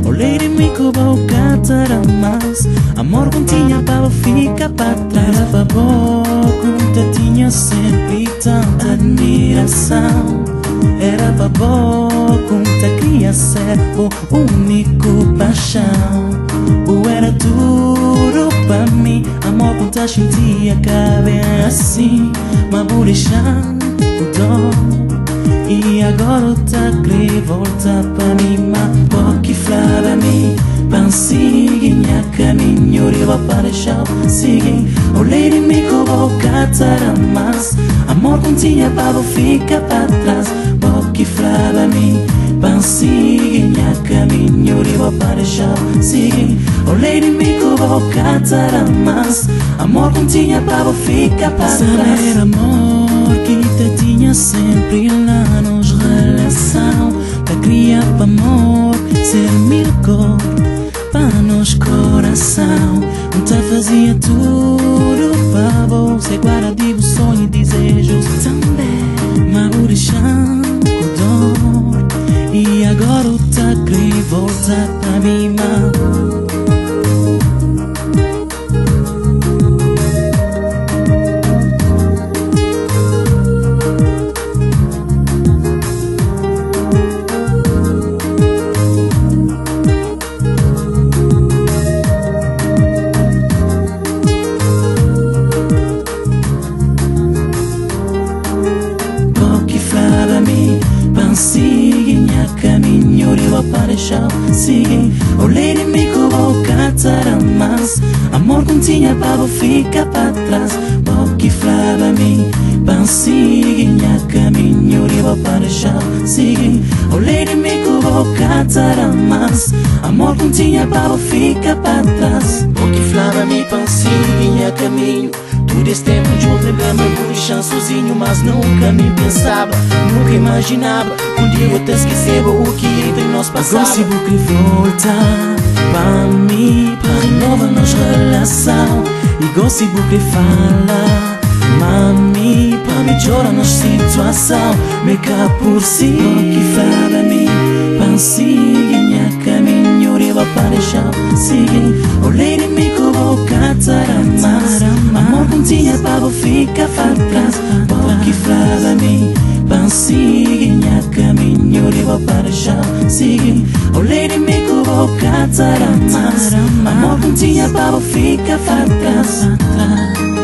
Olhei de mim que vou catar a mais. Amor que tinha para ficar para trás. Era bom que tinha sempre tanta admiração. Era bom que queria ser o único paixão. Ou era tudo para mim. Amor que sentia caber assim. Mas vou deixar o dom. E agora tá querendo voltar para mim. Mas porque falava mim pensei minha caminho eu para deixar seguir. Olhei de mim que vou catar a mais. Amor que tinha para ficar para trás. Porque falava mim pensei minha caminho eu para deixar seguir. Olhei de mim que vou catar a mais. Amor que tinha para ficar para trás. Era amor que te tinha sempre lá nos relação. Te criar para amor ser mil cor para nos coração. Não te fazia tudo para você. Guarda de sonho e desejos também. Mas vou deixar o dor. E agora tá querendo voltar para mim. Sigue minha caminho eu para deixar seguir. Olhei de mim que vou catar a mais. Amor que tinha para ficar para trás. Porque falava mim sigue minha caminho eu para deixar seguir. Olhei de mim que vou catar a mais. Amor que tinha para ficar para trás. Porque falava mim sigue minha caminho. Tudo esse tempo junto, lembrando por deixar sozinho. Mas nunca me pensava, nunca imaginava um dia eu te esqueceva o que entre nós passava. Consigo que voltar para mim, para renovar nossa relação. E consigo que falar, mami, para melhorar nossa situação. Me cá por si, que fala mim, sigue minha caminho eu para deixar seguir. Olhei de mim que vou catar a mais. Amor que tinha para ficar para trás. Porque fala mim sigue minha caminho eu para deixar seguir. Olhei de mim que vou catar a mais. Amor que tinha para ficar para trás.